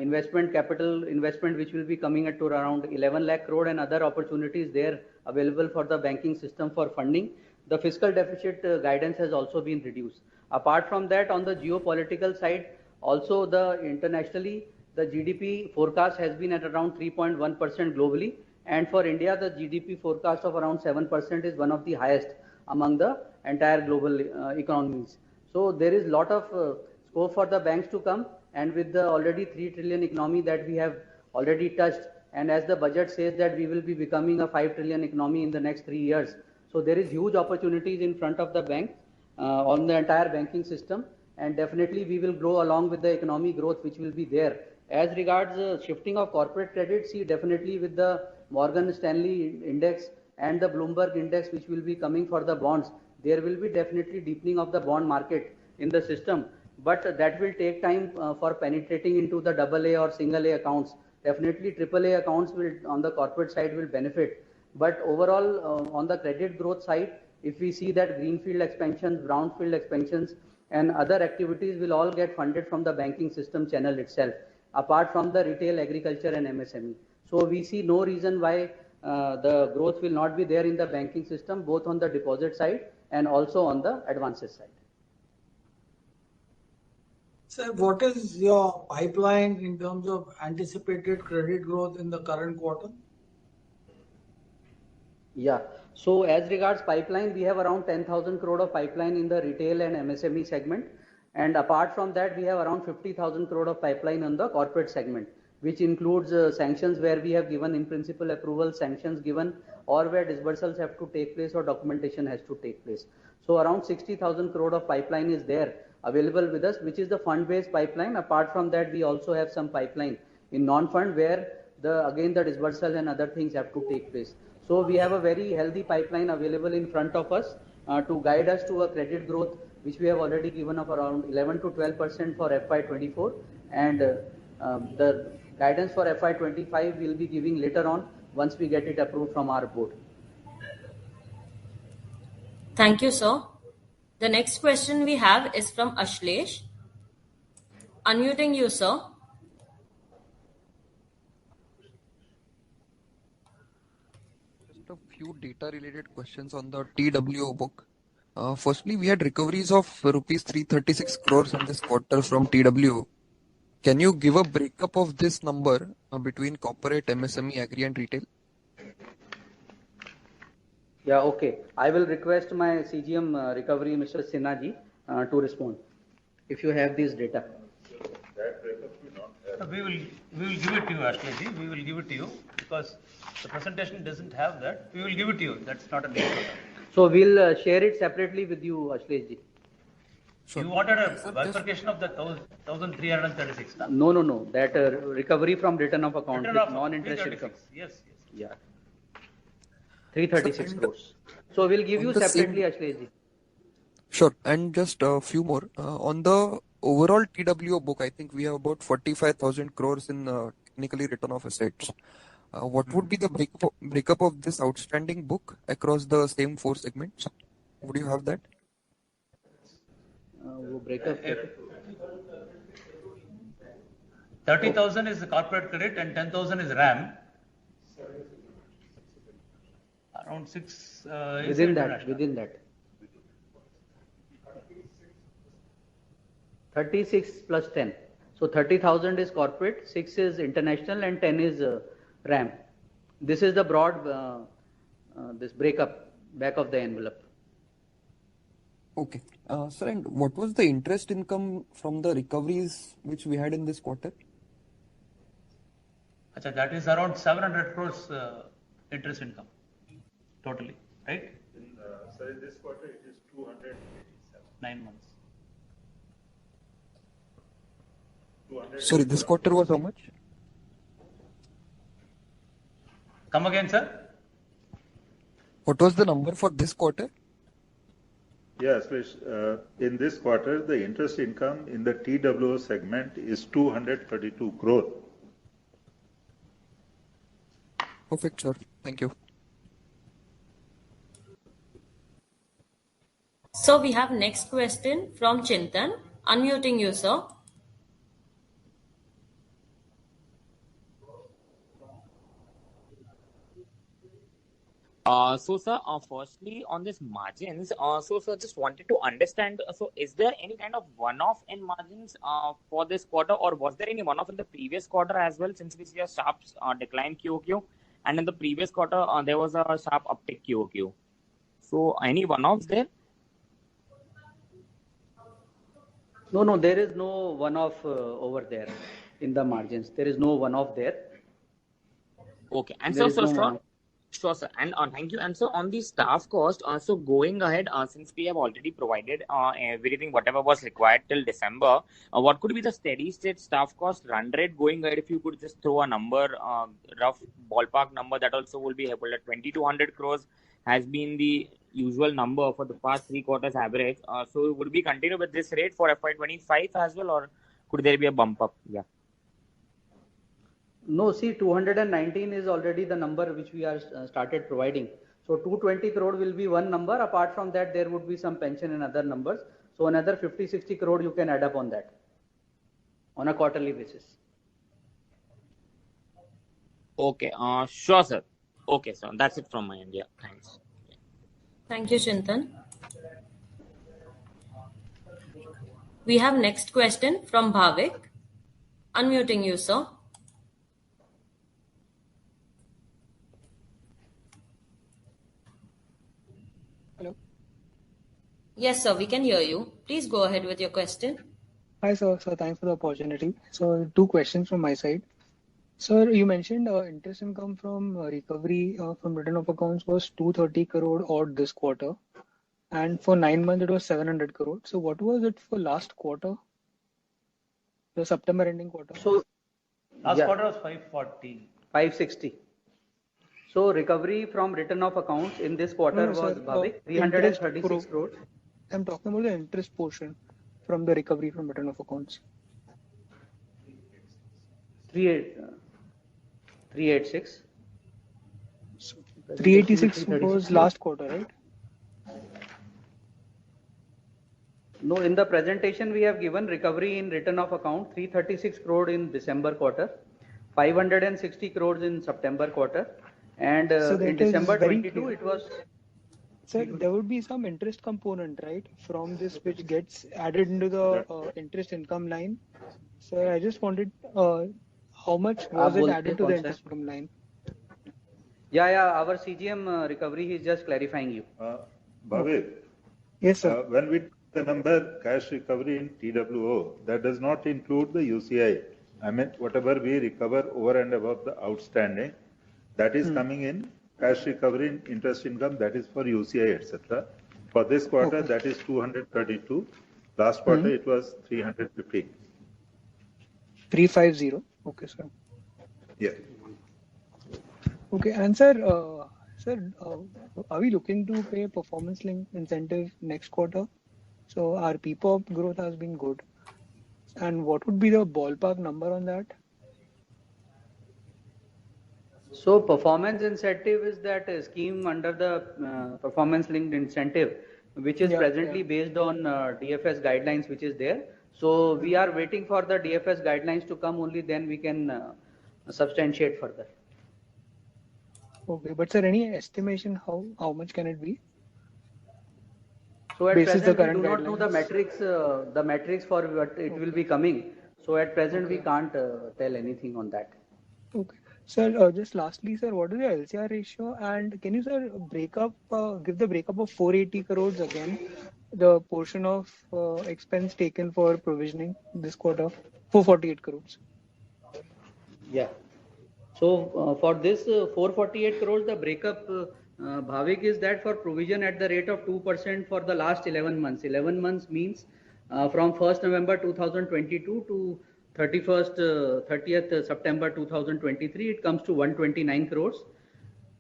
investment capital investment which will be coming at to around 11 lakh crore and other opportunities there available for the banking system for funding. The fiscal deficit guidance has also been reduced. Apart from that, on the geopolitical side, also the internationally, the GDP forecast has been at around 3.1% globally. And for India, the GDP forecast of around 7% is one of the highest among the entire global economies. So there is lot of scope for the banks to come, and with the already 3 trillion economy that we have already touched, and as the budget says that we will be becoming a 5 trillion economy in the next 3 years. So there is huge opportunities in front of the bank on the entire banking system, and definitely we will grow along with the economy growth which will be there. As regards shifting of corporate credit, see definitely with the Morgan Stanley index and the Bloomberg index which will be coming for the bonds, there will be definitely deepening of the bond market in the system, but that will take time for penetrating into the AA or single A accounts. Definitely AAA accounts will on the corporate side will benefit, but overall on the credit growth side, if we see that greenfield expansions, brownfield expansions and other activities will all get funded from the banking system channel itself, apart from the retail, agriculture and MSME. So we see no reason why the growth will not be there in the banking system, both on the deposit side and also on the advances side. Sir, what is your pipeline in terms of anticipated credit growth in the current quarter? Yeah, so as regards pipeline, we have around 10,000 crore of pipeline in the retail and MSME segment. And apart from that, we have around 50,000 crore of pipeline on the corporate segment, which includes sanctions where we have given in principle approval, sanctions given, or where disbursals have to take place or documentation has to take place. So around 60,000 crore of pipeline is there available with us, which is the fund-based pipeline. Apart from that, we also have some pipeline in non-fund where again the disbursal and other things have to take place. So we have a very healthy pipeline available in front of us to guide us to a credit growth, which we have already given of around 11 to 12% for FY'24, and the guidance for FY'25 will be giving later on once we get it approved from our board. Thank you, sir. The next question we have is from Ashlesh. Unmuting you, sir. Just a few data-related questions on the TWO book. Firstly, we had recoveries of rupees 336 crores in this quarter from TWO. Can you give a breakup of this number between corporate, MSME, agri, and retail? Yeah, okay. I will request my CGM recovery, Mr. Sinha ji, to respond. If you have this data. We will give it to you, Ashley ji. We will give it to you because the presentation doesn't have that. We will give it to you. That's not an issue. So we'll share it separately with you, Ashlesh ji. Sure. You wanted a bifurcation of the 1,336. No. That recovery from return of account with non-interest income. Yes. Yeah. 336 crores. So we'll give you separately, Ashlesh ji. Sure. And just a few more. On the overall TWO book, I think we have about 45,000 crores in technically written off assets. What would be the breakup of this outstanding book across the same four segments? Would you have that? Breakup. 30,000 is the corporate credit and 10,000 is RAM. Around 6 within that. 36 plus 10. So 30,000 is corporate, 6 is international, and 10 is RAM. This is the broad this breakup back of the envelope. Okay. Sir, and what was the interest income from the recoveries which we had in this quarter? Achha, that is around 700 crores interest income totally, right? Sorry, this quarter it is 287. 9 months. Sorry, this quarter was how much? Come again, sir? What was the number for this quarter? Yes, in this quarter, the interest income in the TWO segment is 232 crore. Perfect, sir. Thank you. So we have next question from Chintan. Unmuting you, sir. So, sir, firstly, on this margins, sir, just wanted to understand, so is there any kind of one-off in margins for this quarter, or was there any one-off in the previous quarter as well, since we see a sharp decline QOQ, and in the previous quarter, there was a sharp uptick QOQ. So, any one-offs there? No, there is no one-off over there in the margins. There is no one-off there. Okay, and so, sure, sir. And thank you. And so on the staff cost, so going ahead, since we have already provided everything, whatever was required till December, what could be the steady state staff cost run rate going ahead? If you could just throw a number, rough ballpark number, that also will be helpful. 2,200 crores has been the usual number for the past 3 quarters average. So would we continue with this rate for FY'25 as well, or could there be a bump up? Yeah. No, see, 219 is already the number which we are started providing. So 220 crore will be one number. Apart from that, there would be some pension and other numbers. So another 50-60 crore you can add up on that on a quarterly basis. Okay, sure, sir. Okay, sir. That's it from my end. Yeah, thanks. Thank you, Chintan. We have next question from Bhavik. Unmuting you, sir. Hello. Yes, sir, we can hear you. Please go ahead with your question. Hi, sir. So thanks for the opportunity. So 2 questions from my side. Sir, you mentioned interest income from recovery from return of accounts was 230 crore odd this quarter. And for 9 months, it was 700 crore. So what was it for last quarter? The September ending quarter? So last quarter was 540. 560. So recovery from return of accounts in this quarter was, Bhavik, 336 crores. I'm talking about the interest portion from the recovery from return of accounts. 386. 386 was last quarter, right? No, in the presentation we have given recovery in return of account 336 crore in December quarter, 560 crores in September quarter, and So in that is December very 22 clear. it was. Sir, there would be some interest component, right, from this which gets added into the interest income line. So I just wanted, how much आप was it बोलते added to कौन the सा है? interest income line? Yeah, our CGM recovery is just clarifying you. Bhavik, Yes, sir. when we the number cash recovery in TWO, that does not include the UCI. I mean, whatever we recover over and above the outstanding, that is coming in cash recovery in interest income, that is for UCI, etc. For this quarter, that is 232. Last quarter, it was 350. 350. Okay, sir. Yeah. Okay, and sir, are we looking to pay performance-linked incentive next quarter? So our PPOP growth has been good. And what would be the ballpark number on that? So performance incentive is that scheme under the performance linked incentive, which is presently based on DFS guidelines, which is there. So we are waiting for the DFS guidelines to come, only then we can substantiate further. Okay, but sir, any estimation how much can it be? So at Basis present the we do current not know the metrics for what it will be coming. So at present we can't tell anything on that. Okay. Sir, just lastly, sir, what is your LCR ratio? And can you, sir, give the breakup of 480 crores again, the portion of expense taken for provisioning this quarter, 448 crores? Yeah. So for this 448 crores, the breakup, Bhavik, is that for provision at the rate of 2% for the last 11 months. 11 months means from 1st November 2022 to 30th September 2023, it comes to 129 crores.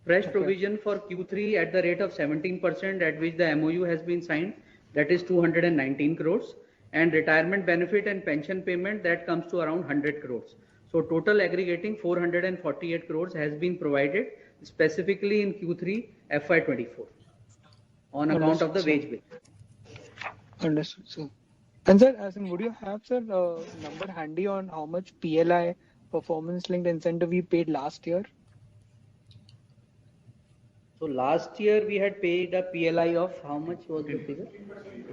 Fresh provision for Q3 at the rate of 17% at which the MOU has been signed, that is 219 crores. And retirement benefit and pension payment, that comes to around 100 crores. So total aggregating 448 crores has been provided specifically in Q3 FY'24 on account of the wage bill. Understood, sir. And sir, as in, would you have, sir, number handy on how much PLI performance-linked incentive we paid last year? So last year we had paid a PLI of how much was the figure?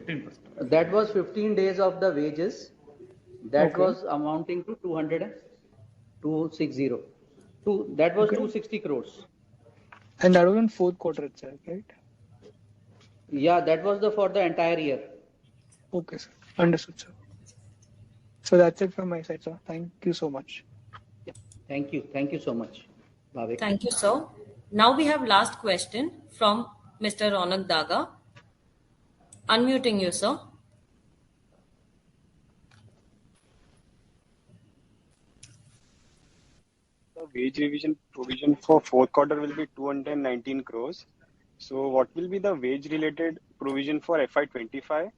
15%. That was 15 days of the wages. That was amounting to 260. That was 260 crores. And that was in fourth quarter itself, right? Yeah, that was for the entire year. Okay, sir. Understood, sir. So that's it from my side, sir. Thank you so much. Yeah. Thank you. Thank you so much, Bhavik. Thank you, sir. Now we have last question from Mr. Ronak Daga. Unmuting you, sir. The wage revision provision for fourth quarter will be 219 crores. So what will be the wage related provision for FY'25?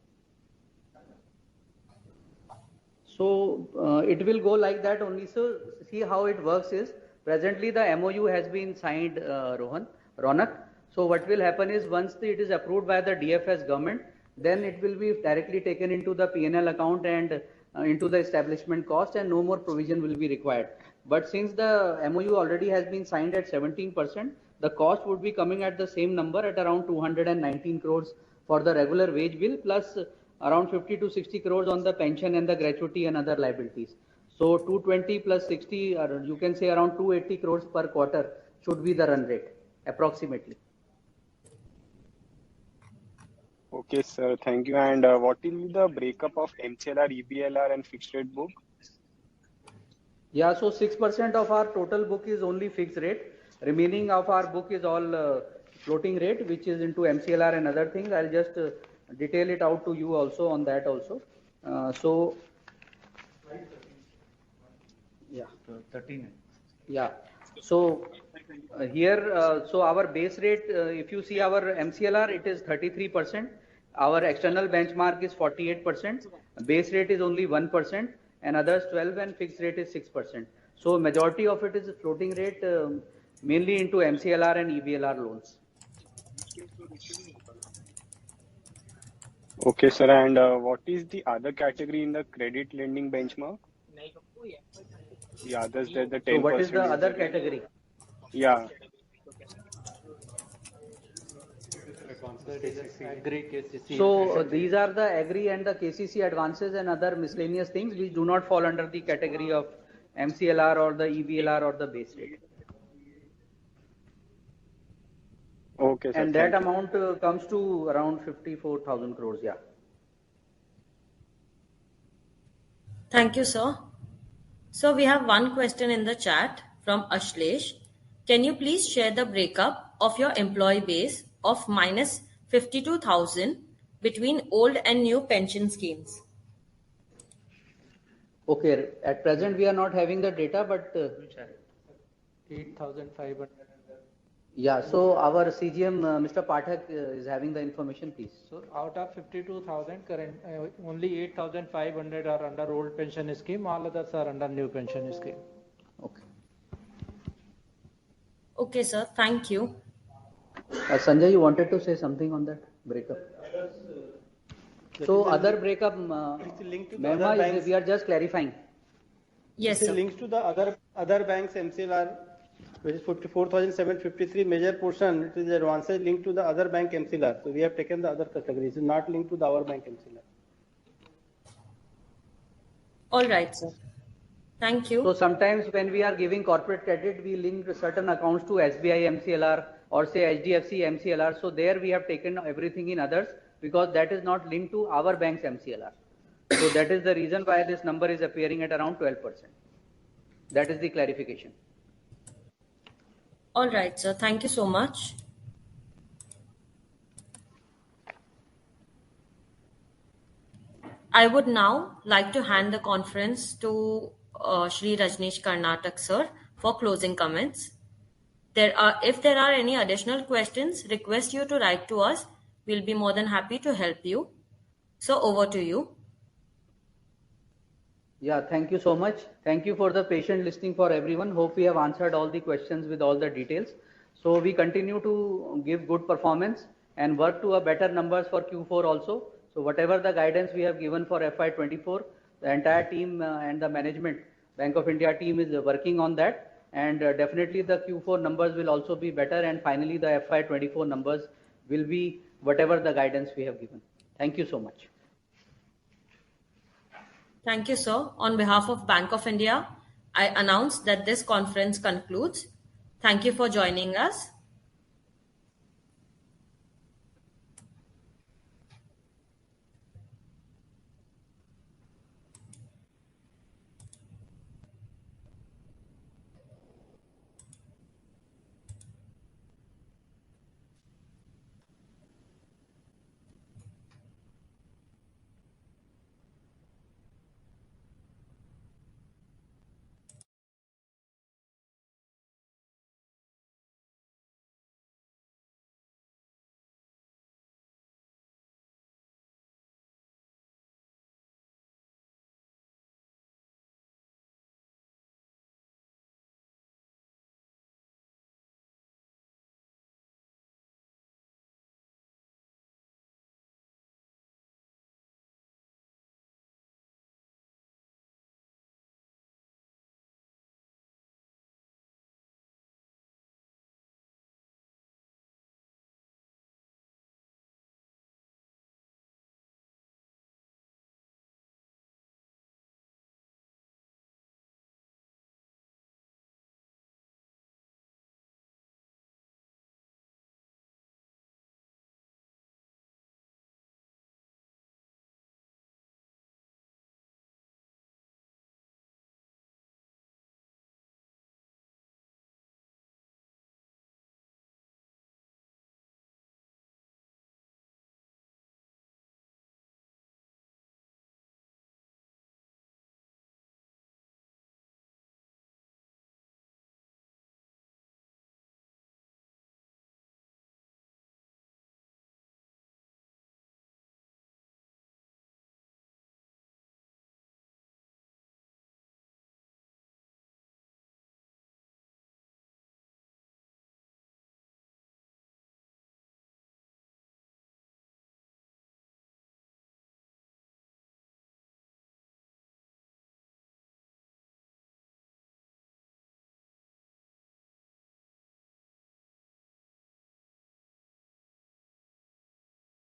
So it will go like that only. So see how it works is presently the MOU has been signed, Ronak. So what will happen is once it is approved by the DFS government, then it will be directly taken into the P&L account and into the establishment cost, and no more provision will be required. But since the MOU already has been signed at 17%, the cost would be coming at the same number at around 219 crores for the regular wage bill plus around 50 to 60 crores on the pension and the gratuity and other liabilities. So 220 plus 60, or you can say around 280 crores per quarter should be the run rate approximately. Okay, sir. Thank you. And what will be the breakup of MCLR, EBLR and fixed rate book? Yeah, so 6% of our total book is only fixed rate. Remaining of our book is all floating rate, which is into MCLR and other things. I'll just detail it out to you also on that also. Yeah. 13. Yeah. So here, so our base rate, if you see our MCLR, it is 33%. Our external benchmark is 48%. Base rate is only 1%, and others 12%, and fixed rate is 6%. So majority of it is floating rate, mainly into MCLR and EBLR loans. Okay, sir. And what is the other category in the credit lending benchmark? The others that the 10% So what is the is other there. category? Yeah. So these are the agri and the KCC advances and other miscellaneous things which do not fall under the category of MCLR or the EBLR or the base rate. Okay, sir. And Thank that you. amount comes to around 54,000 crores. Yeah. Thank you, sir. So we have one question in the chat from Ashlesh. Can you please share the breakup of your employee base of minus 52,000 between old and new pension schemes? Okay. At present, we are not having the data, but 8,500. yeah. So our CGM, Mr. Pathak, is having the information, please. So out of 52,000, current only 8,500 are under old pension scheme. All others are under new pension scheme. Okay. Okay, sir. Thank you. Sanjay, you wanted to say something on that breakup? So other breakup, Mehma, we are just clarifying. Yes, it sir. links to the other banks MCLR, which is 54,753 major portion. It is advances linked to the other bank MCLR. So we have taken the other categories, not linked to our bank MCLR. All right, sir. Thank you. So sometimes when we are giving corporate credit, we link certain accounts to SBI MCLR or say HDFC MCLR. So there we have taken everything in others because that is not linked to our bank's MCLR. So that is the reason why this number is appearing at around 12%. That is the clarification. All right, sir. Thank you so much. I would now like to hand the conference to Shri Rajneesh Karnatak, sir, for closing comments. If there are any additional questions, request you to write to us. We'll be more than happy to help you. So over to you. Yeah, thank you so much. Thank you for the patient listening for everyone. Hope we have answered all the questions with all the details. So we continue to give good performance and work to a better numbers for Q4 also. So whatever the guidance we have given for FY'24, the entire team and the management, Bank of India team is working on that. And definitely the Q4 numbers will also be better. And finally, the FY'24 numbers will be whatever the guidance we have given. Thank you so much. Thank you, sir. On behalf of Bank of India, I announce that this conference concludes. Thank you for joining us.